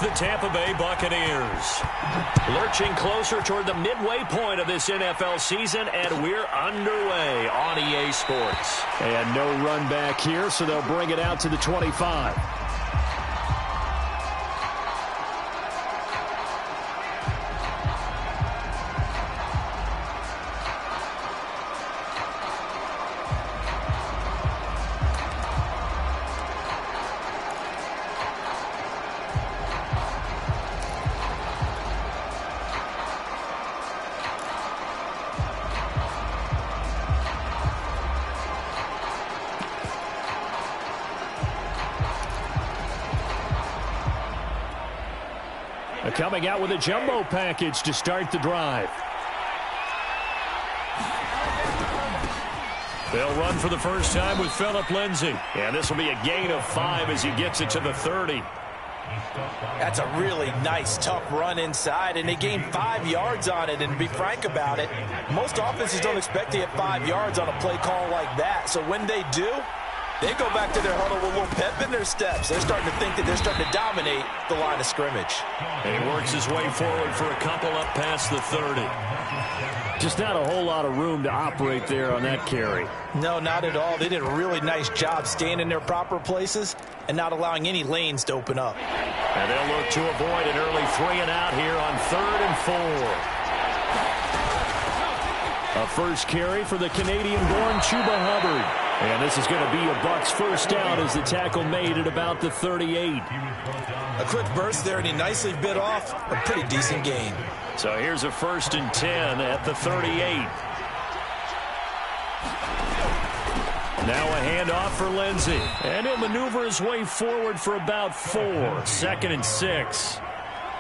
the Tampa Bay Buccaneers. Lurching closer toward the midway point of this NFL season, and we're underway on EA Sports. And no run back here, so they'll bring it out to the 25. Coming out with a jumbo package to start the drive. They'll run for the first time with Phillip Lindsay. And this will be a gain of 5 as he gets it to the 30. That's a really nice, tough run inside, and they gained 5 yards on it. And to be frank about it, most offenses don't expect to get 5 yards on a play call like that. So when they do, they go back to their huddle with a little pep in their steps. They're starting to think that they're starting to dominate the line of scrimmage. And he works his way forward for a couple up past the 30. Just not a whole lot of room to operate there on that carry. No, not at all. They did a really nice job staying in their proper places and not allowing any lanes to open up. And they'll look to avoid an early 3 and out here on 3rd and 4. A first carry for the Canadian-born Chuba Hubbard. And this is going to be a Bucs first down as the tackle made at about the 38. A quick burst there, and he nicely bit off a pretty decent gain. So here's a 1st and 10 at the 38. Now a handoff for Lindsay. And he'll maneuver his way forward for about 4. 2nd and 6.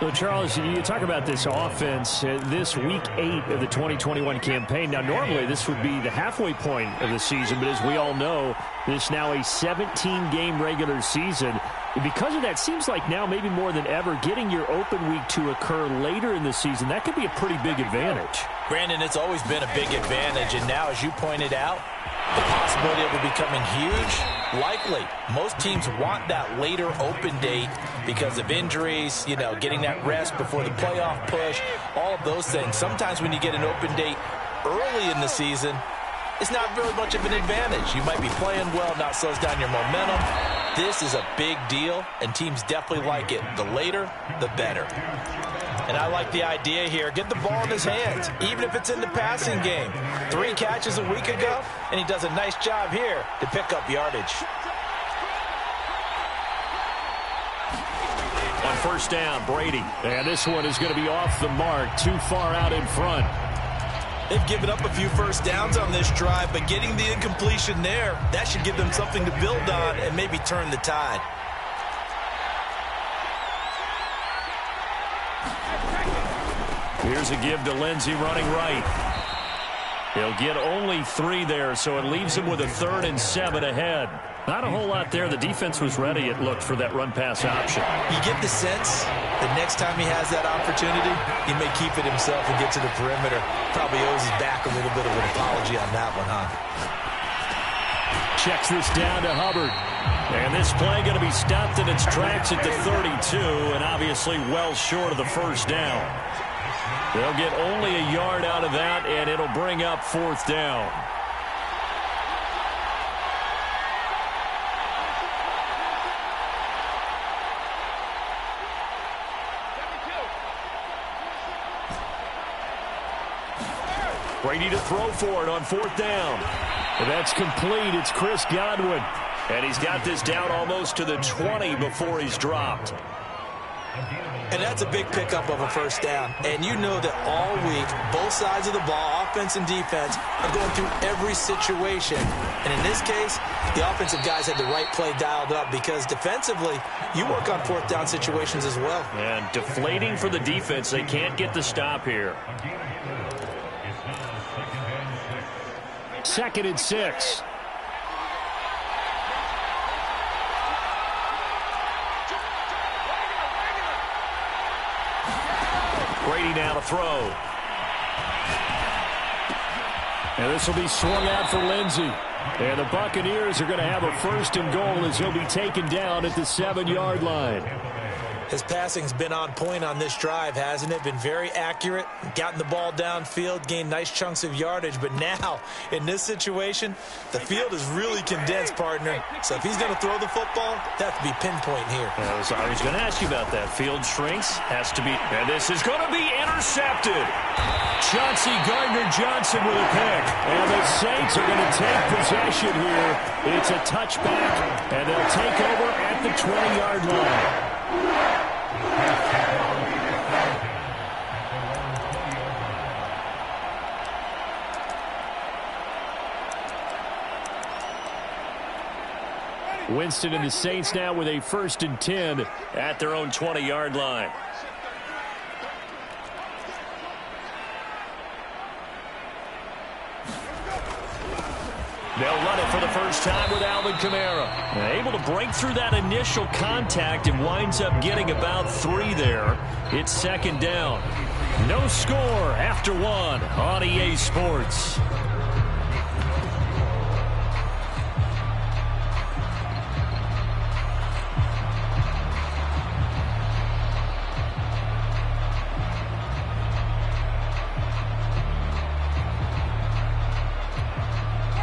So, Charles, you talk about this offense, this Week 8 of the 2021 campaign. Now, normally this would be the halfway point of the season, but as we all know, this now a 17-game regular season. Because of that, seems like now maybe more than ever, getting your open week to occur later in the season, that could be a pretty big advantage. Brandon, it's always been a big advantage, and now, as you pointed out, the possibility of it becoming huge, likely. Most teams want that later open date because of injuries, you know, getting that rest before the playoff push, all of those things. Sometimes when you get an open date early in the season, it's not very much of an advantage. You might be playing well, not slows down your momentum. This is a big deal, and teams definitely like it. The later, the better. And I like the idea here. Get the ball in his hands, even if it's in the passing game. 3 catches a week ago, and he does a nice job here to pick up yardage. On first down, Brady. And this one is going to be off the mark, too far out in front. They've given up a few first downs on this drive, but getting the incompletion there, that should give them something to build on and maybe turn the tide. Here's a give to Lindsay running right. He'll get only 3 there, so it leaves him with a 3rd and 7 ahead. Not a whole lot there. The defense was ready, it looked, for that run-pass option. You get the sense that next time he has that opportunity, he may keep it himself and get to the perimeter. Probably owes his back a little bit of an apology on that one, huh? Checks this down to Hubbard. And this play going to be stopped in its tracks at the 32, and obviously well short of the first down. They'll get only a yard out of that, and it'll bring up 4th down. Brady to throw for it on 4th down. And that's complete. It's Chris Godwin. And he's got this down almost to the 20 before he's dropped. And that's a big pickup of a first down. And you know that all week, both sides of the ball, offense and defense, are going through every situation. And in this case, the offensive guys had the right play dialed up because defensively, you work on 4th down situations as well. And deflating for the defense. They can't get the stop here. 2nd and 6. Brady now to throw. And this will be swung out for Lindsay. And the Buccaneers are going to have a 1st and goal as he'll be taken down at the 7-yard line. His passing's been on point on this drive, hasn't it? Been very accurate, gotten the ball downfield, gained nice chunks of yardage. But now, in this situation, the field is really condensed, partner. So if he's going to throw the football, that have to be pinpoint here. I was going to ask you about that. Field shrinks, has to be. And this is going to be intercepted. Chauncey Gardner-Johnson with a pick. And the Saints are going to take possession here. It's a touchback, and they'll take over at the 20-yard line. Winston and the Saints now with a 1st and 10 at their own 20-yard line. They'll run it for the first time with Alvin Kamara. Able to break through that initial contact and winds up getting about 3 there. It's 2nd down. No score after 1 on EA Sports.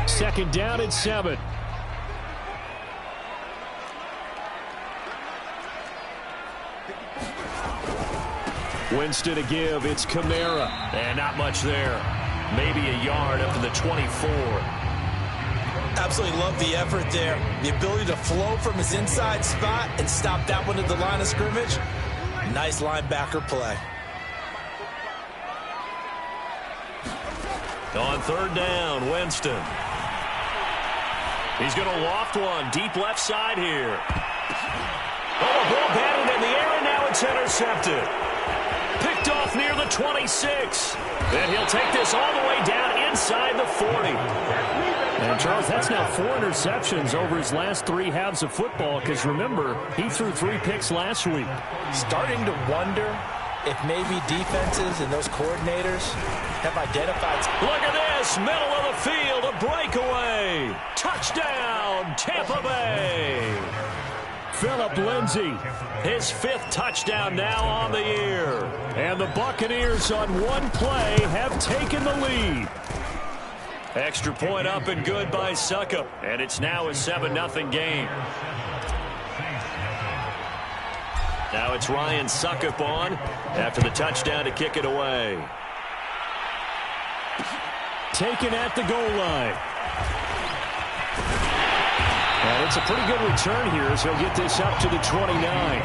Second down and 7. Winston to give. It's Kamara. And not much there. Maybe a yard up to the 24. Absolutely love the effort there. The ability to flow from his inside spot and stop that one at the line of scrimmage. Nice linebacker play. On 3rd down, Winston. He's going to loft one deep left side here. Oh, a ball batted in the air, and now it's intercepted. Picked off near the 26. Then he'll take this all the way down inside the 40. And, Charles, that's now 4 interceptions over his last 3 halves of football, because, remember, he threw 3 picks last week. Starting to wonder if maybe defenses and those coordinators have identified. Look at this, middle of the field, a breakaway. Touchdown, Tampa Bay. Phillip Lindsay, his 5th touchdown now on the year. And the Buccaneers on one play have taken the lead. Extra point up and good by Succop. And it's now a 7-0 game. Now it's Ryan Succop on after the touchdown to kick it away. Taken at the goal line. And it's a pretty good return here as he'll get this up to the 29.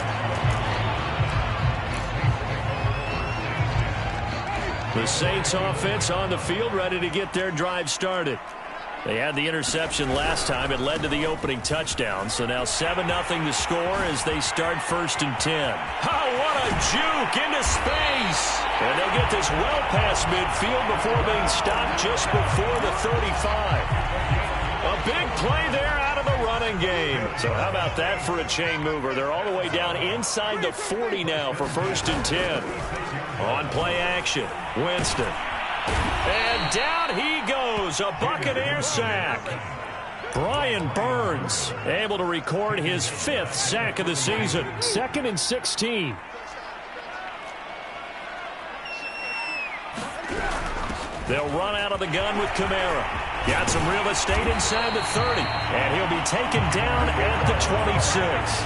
The Saints offense on the field ready to get their drive started. They had the interception last time. It led to the opening touchdown. So now 7-0 the score as they start 1st and 10. Oh, what a juke into space. And they'll get this well past midfield before being stopped just before the 35. A big play there out of the running game. So how about that for a chain mover? They're all the way down inside the 40 now for 1st and 10. On play action, Winston. And down he goes, a Buccaneer sack. Brian Burns able to record his 5th sack of the season. 2nd and 16. They'll run out of the gun with Kamara. Got some real estate inside the 30. And he'll be taken down at the 26.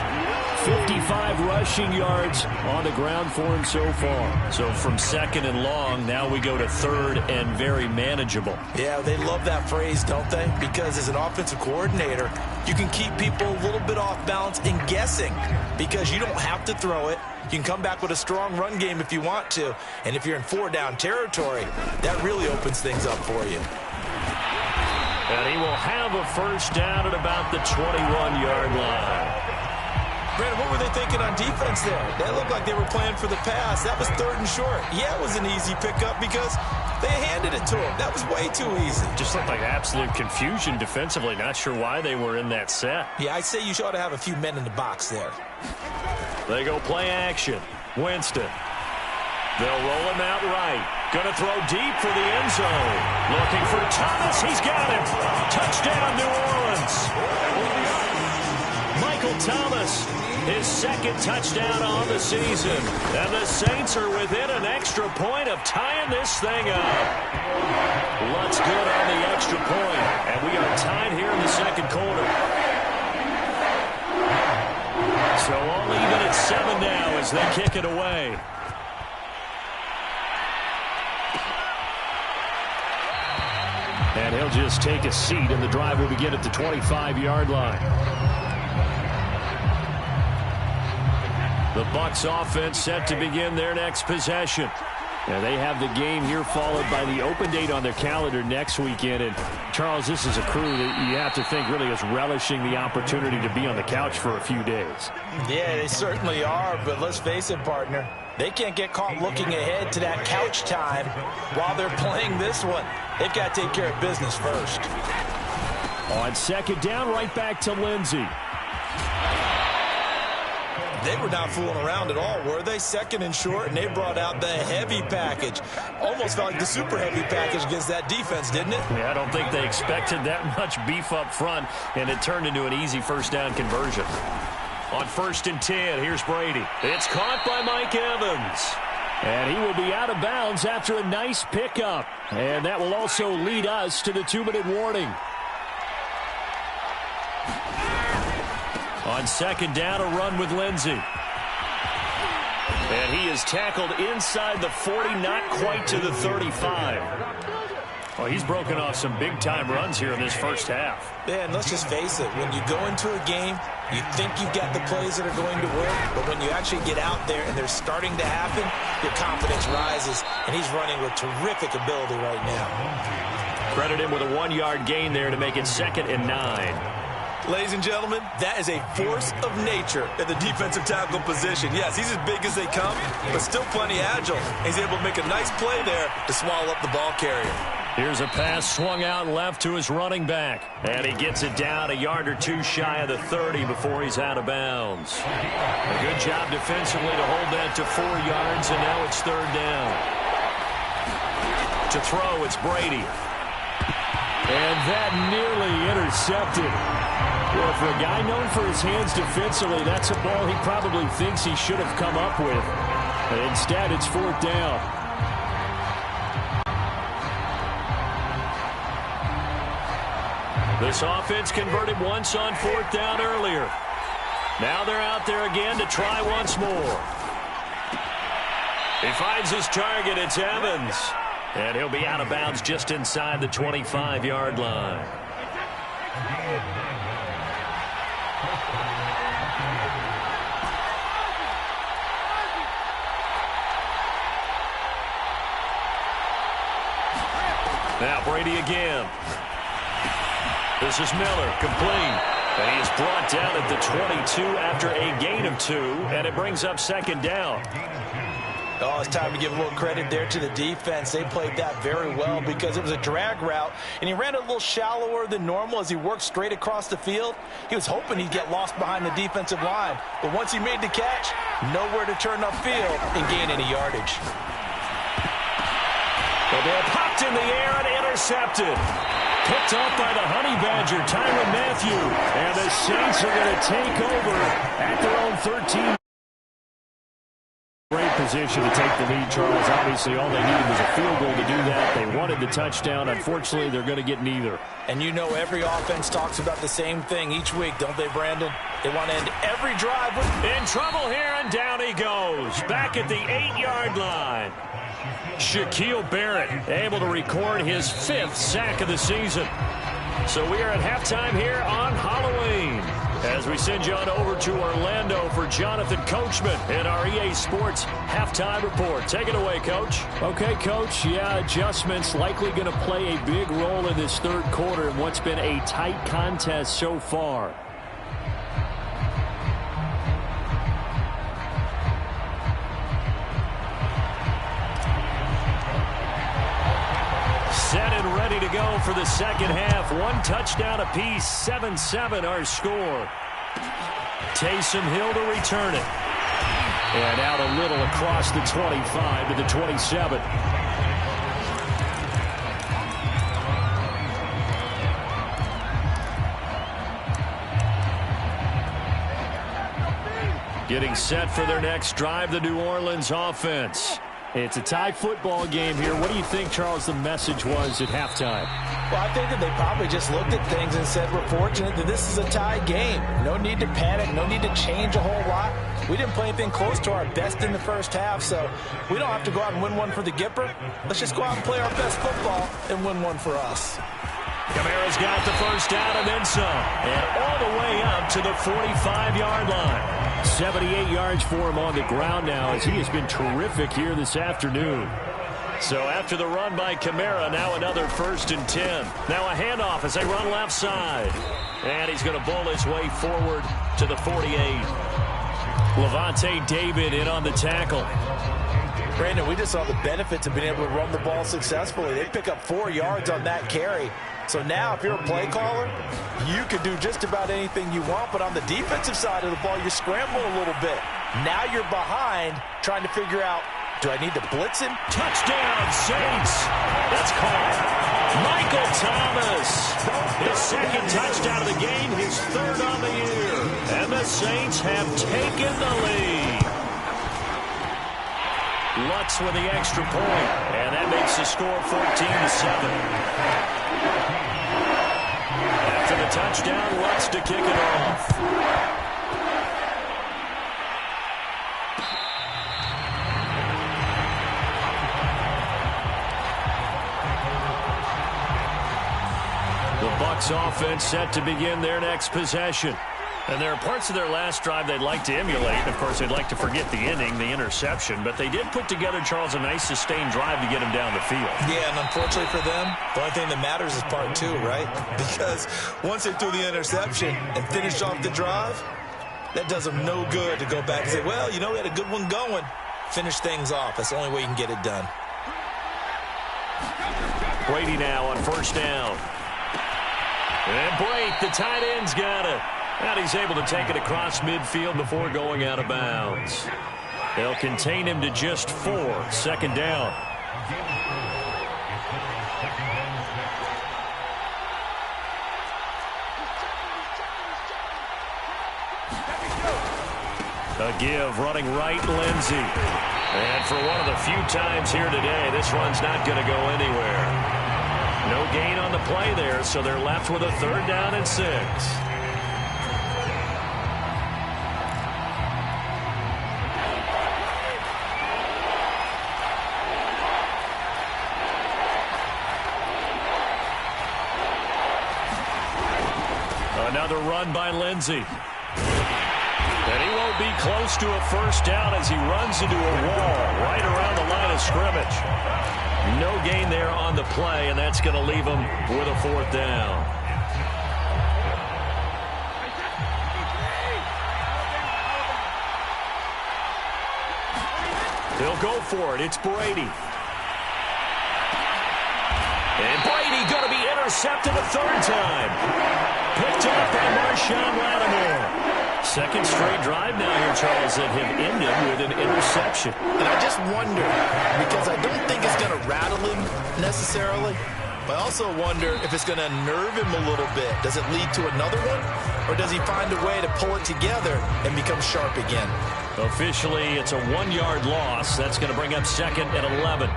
55 rushing yards on the ground for him so far. So from 2nd and long, now we go to 3rd and very manageable. Yeah, they love that phrase, don't they? Because as an offensive coordinator, you can keep people a little bit off balance and guessing because you don't have to throw it. You can come back with a strong run game if you want to. And if you're in 4-down territory, that really opens things up for you. And he will have a 1st down at about the 21-yard line. Brandon, what were they thinking on defense there? That looked like they were playing for the pass. That was 3rd and short. Yeah, it was an easy pickup because they handed it to him. That was way too easy. Just looked like absolute confusion defensively. Not sure why they were in that set. Yeah, I'd say you ought to have a few men in the box there. They go play action. Winston. They'll roll him out right. Going to throw deep for the end zone. Looking for Thomas. He's got it. Touchdown, New Orleans. Michael Thomas, his second touchdown on the season. And the Saints are within an extra point of tying this thing up. Lutz good on the extra point, and we are tied here in the second quarter. So all even at 7 now as they kick it away. And he'll just take a seat, and the drive will begin at the 25-yard line. The Bucs offense set to begin their next possession. And they have the game here followed by the open date on their calendar next weekend. And, Charles, this is a crew that you have to think really is relishing the opportunity to be on the couch for a few days. Yeah, they certainly are, but let's face it, partner. They can't get caught looking ahead to that couch time while they're playing this one. They've got to take care of business first. On second down, right back to Lindsey. They were not fooling around at all, were they? Second and short, and they brought out the heavy package. Almost felt like the super heavy package against that defense, didn't it? Yeah, I don't think they expected that much beef up front, and it turned into an easy first down conversion. On 1st and 10, here's Brady. It's caught by Mike Evans. And he will be out of bounds after a nice pickup. And that will also lead us to the 2-minute warning. On second down, a run with Lindsey. And he is tackled inside the 40, not quite to the 35. Well, he's broken off some big-time runs here in this first half. Yeah, and let's just face it. When you go into a game, you think you've got the plays that are going to work, but when you actually get out there and they're starting to happen, your confidence rises, and he's running with terrific ability right now. Credit him with a 1-yard gain there to make it 2nd and 9. Ladies and gentlemen, that is a force of nature at the defensive tackle position. Yes, he's as big as they come, but still plenty agile. He's able to make a nice play there to swallow up the ball carrier. Here's a pass swung out left to his running back. And he gets it down a yard or two shy of the 30 before he's out of bounds. A good job defensively to hold that to 4 yards, and now it's 3rd down. To throw, it's Brady. And that nearly intercepted. Well, for a guy known for his hands defensively, that's a ball he probably thinks he should have come up with. But instead, it's 4th down. This offense converted once on 4th down earlier. Now they're out there again to try once more. He finds his target. It's Evans. And he'll be out of bounds just inside the 25-yard line. Now Brady again. This is Miller, complete. And he is brought down at the 22 after a gain of 2, and it brings up 2nd down. Oh, it's time to give a little credit there to the defense. They played that very well because it was a drag route, and he ran a little shallower than normal as he worked straight across the field. He was hoping he'd get lost behind the defensive line, but once he made the catch, nowhere to turn upfield and gain any yardage. The ball popped in the air and intercepted. Picked off by the Honey Badger, Tyrann Mathieu. And the Saints are going to take over at their own 13. Great position to take the lead, Charles. Obviously, all they needed was a field goal to do that. They wanted the touchdown. Unfortunately, they're going to get neither. And you know every offense talks about the same thing each week, don't they, Brandon? They want to end every drive with... In trouble here, and down he goes. Back at the 8-yard line. Shaquille Barrett able to record his 5th sack of the season. So we are at halftime here on Halloween, as we send you on over to Orlando for Jonathan Coachman in our EA Sports Halftime Report. Take it away, Coach. Okay, Coach. Yeah, adjustments likely going to play a big role in this 3rd quarter in what's been a tight contest so far. Set and ready to go for the second half. 1 touchdown apiece, 7-7 our score. Taysom Hill to return it. And out a little across the 25 to the 27. Getting set for their next drive, the New Orleans offense. It's a tie football game here. What do you think, Charles, the message was at halftime? Well, I think that they probably just looked at things and said, we're fortunate that this is a tie game. No need to panic. No need to change a whole lot. We didn't play anything close to our best in the first half, so we don't have to go out and win one for the Gipper. Let's just go out and play our best football and win one for us. Kamara's got the first down and then some. And all the way up to the 45-yard line. 78 yards for him on the ground now as he has been terrific here this afternoon. So after the run by Kamara, now another 1st and 10. Now a handoff as they run left side. And he's going to bowl his way forward to the 48. Levante David in on the tackle. Brandon, we just saw the benefits of being able to run the ball successfully. They pick up 4 yards on that carry. So now if you're a play caller, you can do just about anything you want. But on the defensive side of the ball, you scramble a little bit. Now you're behind trying to figure out, do I need to blitz him? Touchdown, Saints. That's called. Michael Thomas. His second touchdown of the game, his 3rd on the year. And the Saints have taken the lead. Lutz with the extra point. And that makes the score 14-7. After the touchdown, Lutz to kick it off. The Bucs offense set to begin their next possession. And there are parts of their last drive they'd like to emulate. Of course, they'd like to forget the inning, the interception. But they did put together, Charles, a nice sustained drive to get him down the field. Yeah, and unfortunately for them, the only thing that matters is part 2, right? Because once they threw the interception and finished off the drive, that does them no good to go back and say, well, you know, we had a good one going. Finish things off. That's the only way you can get it done. Brady now on 1st down. And Brate, the tight end's got it. And he's able to take it across midfield before going out of bounds. They'll contain him to just 4. 2nd down. A give running right, Lindsey. And for one of the few times here today, this run's not going to go anywhere. No gain on the play there, so they're left with a 3rd down and 6. Another run by Lindsey. And he won't be close to a 1st down as he runs into a wall right around the line of scrimmage. No gain there on the play, and that's going to leave him with a 4th down. He'll go for it. It's Brady. And Brady going to be intercepted a 3rd time. Picked up by Marshawn Lattimore. 2nd straight drive now here, Charles, that have ended with an interception. And I just wonder, because I don't think it's going to rattle him necessarily, but I also wonder if it's going to nerve him a little bit. Does it lead to another one? Or does he find a way to pull it together and become sharp again? Officially, it's a 1-yard loss. That's going to bring up 2nd and 11.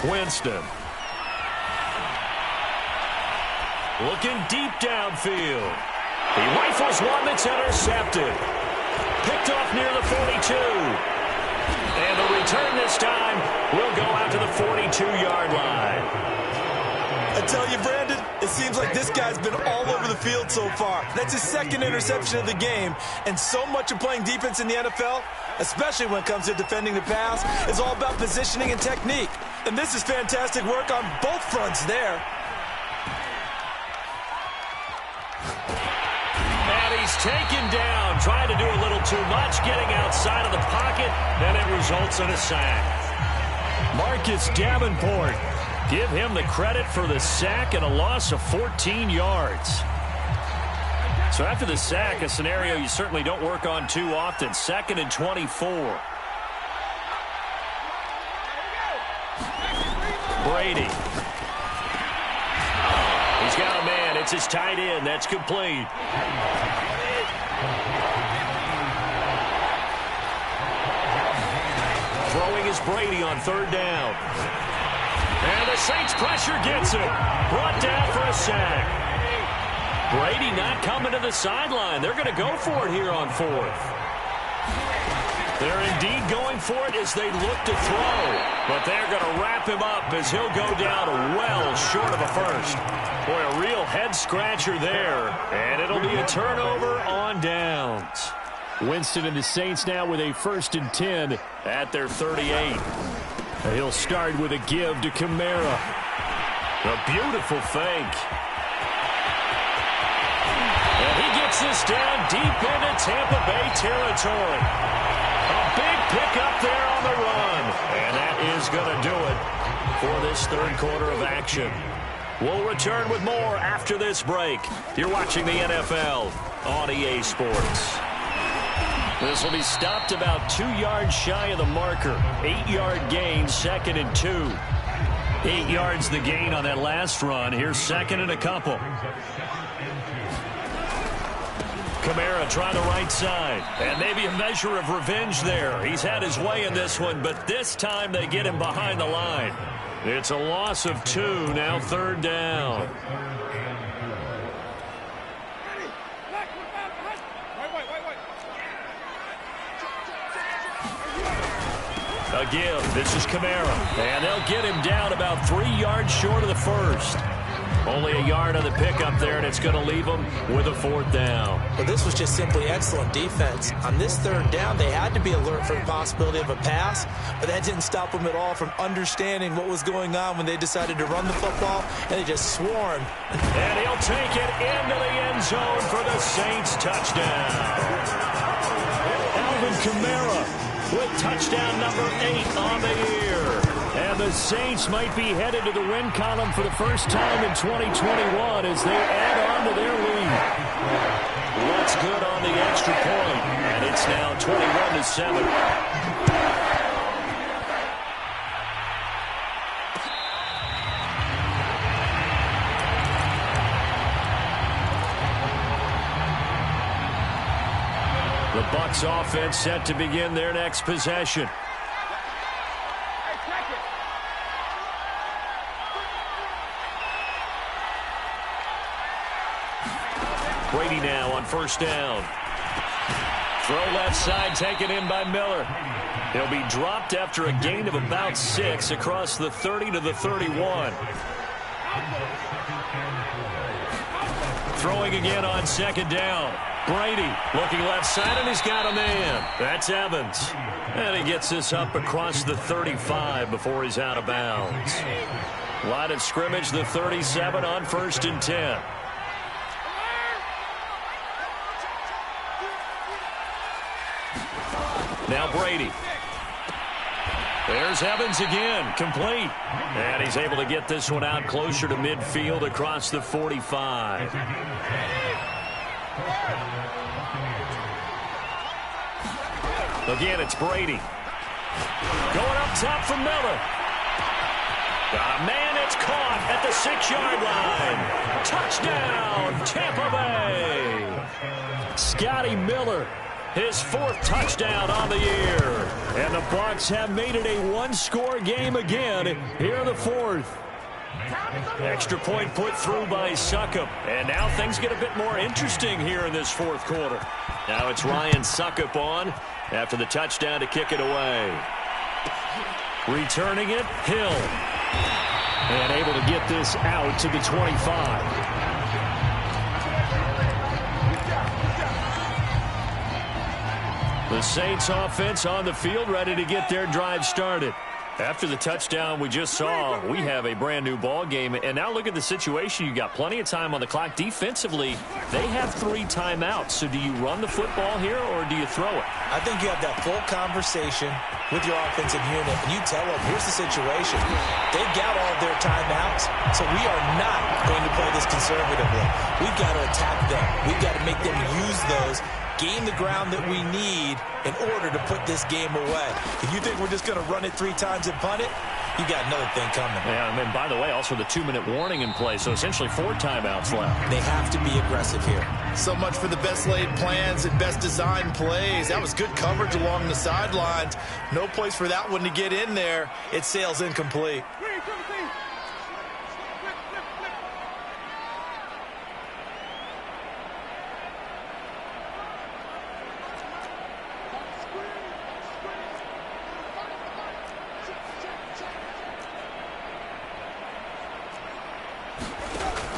Winston. Looking deep downfield. He rifles one that's intercepted. Picked off near the 42. And the return this time will go out to the 42-yard line. I tell you, Brandon, it seems like this guy's been all over the field so far. That's his 2nd interception of the game. And so much of playing defense in the NFL, especially when it comes to defending the pass, is all about positioning and technique. And this is fantastic work on both fronts there. And he's taken down, trying to do a little too much, getting outside of the pocket, and it results in a sack. Marcus Davenport, give him the credit for the sack and a loss of 14 yards. So after the sack, a scenario you certainly don't work on too often. 2nd and 24. Brady. He's got a man. It's his tight end. That's complete. Throwing is Brady on third down. And the Saints pressure gets him. Brought down for a sack. Brady not coming to the sideline. They're going to go for it here on fourth. They're indeed going for it as they look to throw. But they're going to wrap him up as he'll go down well short of a first. Boy, a real head-scratcher there. And it'll be a turnover on downs. Winston and the Saints now with a 1st and 10 at their 38. He'll start with a give to Kamara. A beautiful fake. And he gets this down deep into Tampa Bay territory. A big pickup there on the run. And that is going to do it for this third quarter of action. We'll return with more after this break. You're watching the NFL on EA Sports. This will be stopped about 2 yards shy of the marker. 8-yard gain, 2nd and 2. 8 yards the gain on that last run. Here's 2nd and a couple. Kamara trying the right side. And maybe a measure of revenge there. He's had his way in this one, but this time they get him behind the line. It's a loss of 2, now 3rd down. A give. This is Kamara. And they'll get him down about 3 yards short of the first. Only a yard on the pickup there, and it's going to leave them with a 4th down. Well, this was just simply excellent defense. On this 3rd down, they had to be alert for the possibility of a pass, but that didn't stop them at all from understanding what was going on when they decided to run the football, and they just swarmed. And he'll take it into the end zone for the Saints touchdown. Alvin Kamara with touchdown number 8 on the year. And the Saints might be headed to the win column for the first time in 2021 as they add on to their lead. What's good on the extra point? And it's now 21-7. The Bucs offense set to begin their next possession. Brady now on 1st down. Throw left side taken in by Miller. He'll be dropped after a gain of about 6 across the 30 to the 31. Throwing again on 2nd down. Brady looking left side, and he's got a man. That's Evans. And he gets this up across the 35 before he's out of bounds. Line of scrimmage, the 37 on 1st and 10. Now Brady. There's Evans again, complete. And he's able to get this one out closer to midfield across the 45. Again, it's Brady. Going up top for Miller. Got a man, it's caught at the 6-yard line. Touchdown, Tampa Bay. Scotty Miller. His 4th touchdown on the year. And the Bucs have made it a 1-score game again here in the 4th. Extra point put through by Succop. And now things get a bit more interesting here in this 4th quarter. Now it's Ryan Succop on after the touchdown to kick it away. Returning it, Hill. And able to get this out to the 25. The Saints offense on the field, ready to get their drive started. After the touchdown we just saw, we have a brand new ball game. And now look at the situation. You got plenty of time on the clock. Defensively, they have 3 timeouts. So do you run the football here or do you throw it? I think you have that full conversation with your offensive unit, and you tell them, here's the situation. They've got all of their timeouts, so we are not going to play this conservatively. We've got to attack them. We've got to make them use those, gain the ground that we need in order to put this game away. If you think we're just going to run it 3 times and punt it, you got another thing coming. Yeah, and by the way, also the 2-minute warning in play, so essentially 4 timeouts left. They have to be aggressive here. So much for the best laid plans and best designed plays. That was good coverage along the sidelines. No place for that one to get in there. It sails incomplete.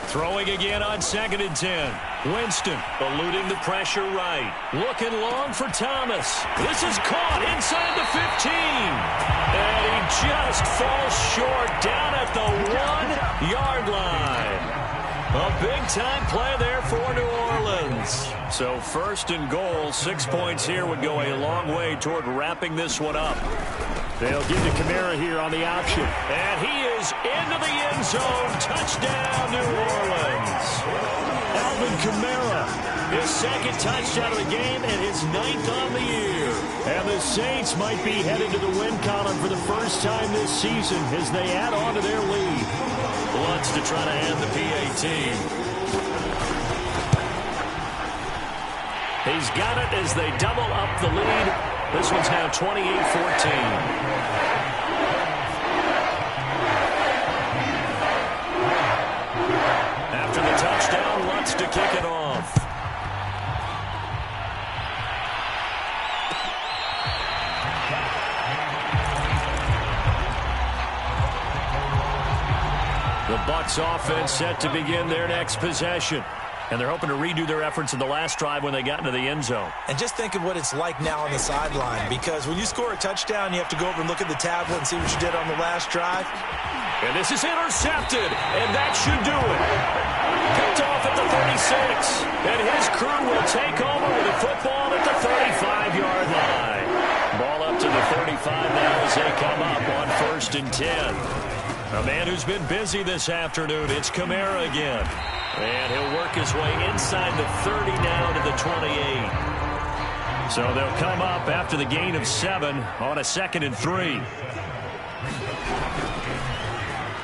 Throwing again on 2nd and 10. Winston eluding the pressure right. Looking long for Thomas. This is caught inside the 15. And he just falls short down at the 1-yard line. A big-time play there for New Orleans. So 1st and goal, 6 points here would go a long way toward wrapping this one up. They'll give to Kamara here on the option. And he is into the end zone. Touchdown, New Orleans. Alvin Kamara, his 2nd touchdown of the game and his 9th on the year. And the Saints might be headed to the win column for the first time this season as they add on to their lead. Lutz to try to hand the PAT. He's got it as they double up the lead. This one's now 28-14. After the touchdown, Lutz to kick it off. The Bucs offense set to begin their next possession. And they're hoping to redo their efforts in the last drive when they got into the end zone. And just think of what it's like now on the sideline, because when you score a touchdown, you have to go over and look at the tablet and see what you did on the last drive. And this is intercepted, and that should do it. Picked off at the 36, and his crew will take over with the football at the 35-yard line. Ball up to the 35 now as they come up on 1st and 10. A man who's been busy this afternoon, it's Kamara again. And he'll work his way inside the 30 now to the 28. So they'll come up after the gain of 7 on a 2nd and 3.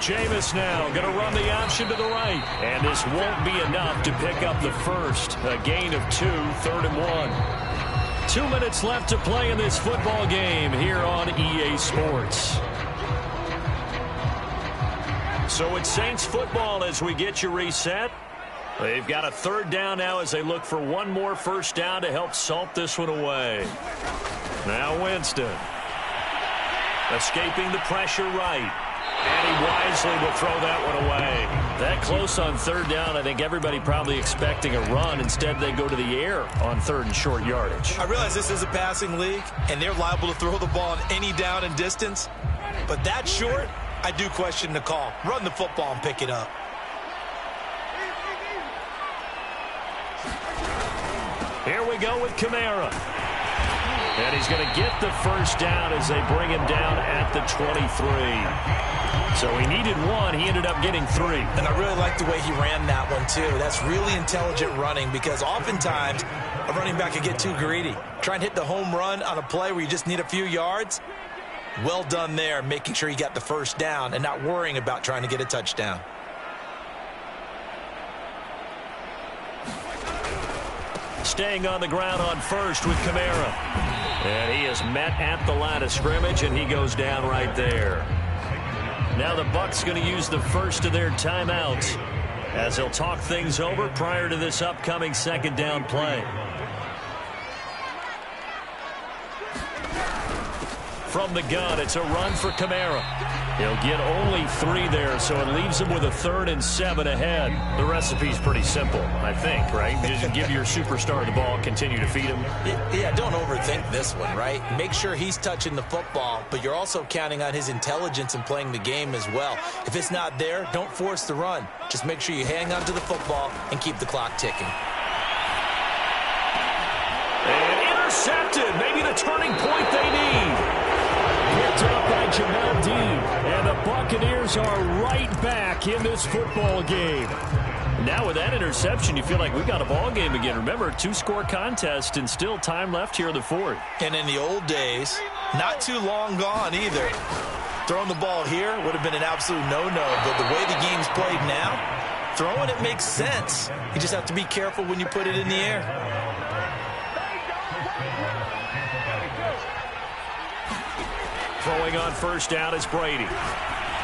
Jameis now going to run the option to the right. And this won't be enough to pick up the first. A gain of 2, 3rd and 1. 2 minutes left to play in this football game here on EA Sports. So it's Saints football as we get you reset. They've got a 3rd down now as they look for one more first down to help salt this one away. Now Winston. Escaping the pressure right. And he wisely will throw that one away. That close on 3rd down, I think everybody probably expecting a run. Instead, they go to the air on 3rd and short yardage. I realize this is a passing league, and they're liable to throw the ball on any down and distance. But that short, I do question the call. Run the football and pick it up. Here we go with Kamara. And he's going to get the first down as they bring him down at the 23. So he needed 1. He ended up getting 3. And I really like the way he ran that one, too. That's really intelligent running, because oftentimes a running back can get too greedy. Try and hit the home run on a play where you just need a few yards. Well done there, making sure he got the first down and not worrying about trying to get a touchdown. Staying on the ground on 1st with Kamara. And he is met at the line of scrimmage, and he goes down right there. Now the Bucs going to use the first of their timeouts as they'll talk things over prior to this upcoming 2nd down play. From the gun, it's a run for Kamara. He'll get only 3 there, so it leaves him with a 3rd and 7 ahead. The recipe's pretty simple, I think, right? Just give your superstar the ball, continue to feed him. Yeah, don't overthink this one, right? Make sure he's touching the football, but you're also counting on his intelligence in playing the game as well. If it's not there, don't force the run. Just make sure you hang on to the football and keep the clock ticking. And intercepted. Maybe the turning point they need. Picked up by Jamel Dean. And the Buccaneers are right back in this football game. Now with that interception, you feel like we got a ball game again. Remember, 2-score contest and still time left here in the 4th. And in the old days, not too long gone either. Throwing the ball here would have been an absolute no-no, but the way the game's played now, throwing it makes sense. You just have to be careful when you put it in the air. Throwing on first down is Brady.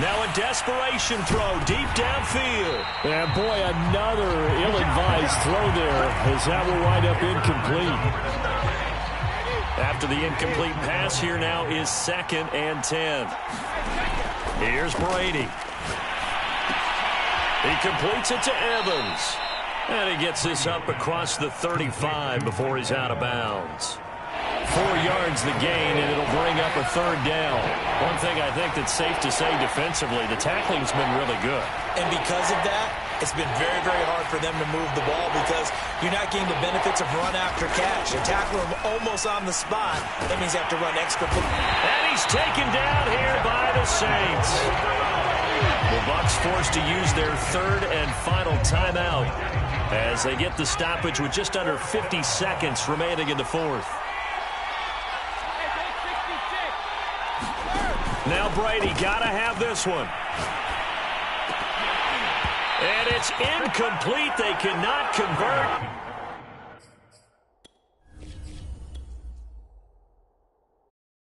Now a desperation throw deep downfield. And boy, another ill-advised throw there as that will wind up incomplete. After the incomplete pass, here now is 2nd and 10. Here's Brady. He completes it to Evans. And he gets this up across the 35 before he's out of bounds. 4 yards the gain, and it'll bring up a 3rd down. One thing I think that's safe to say defensively, the tackling's been really good. And because of that, it's been very, very hard for them to move the ball because you're not getting the benefits of run after catch. You tackle him almost on the spot. That means you have to run extra. And he's taken down here by the Saints. The Bucs forced to use their 3rd and final timeout as they get the stoppage with just under 50 seconds remaining in the 4th. Now Brady got to have this one. And it's incomplete. They cannot convert.